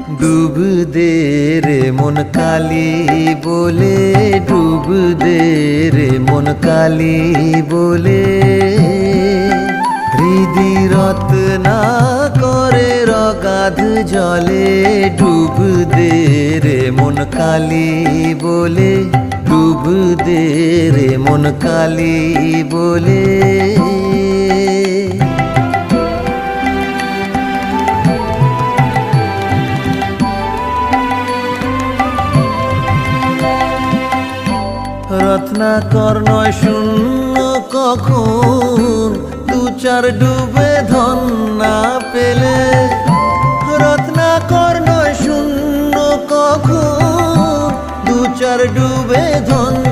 ডুব দে রে মন কালি বলে, ডুব দে রে মন কালি বলে। হৃদি রত্না করে রগাধ জলে, ডুব দে রে মন কালি বলে, ডুব দে রে মন কালি বলে। রত্নাকর নয় শূন্য কখন, দু চার ডুবে ধন না পেলে। রত্নাকর নয় শূন্য কখন, দু চার ডুবে ধন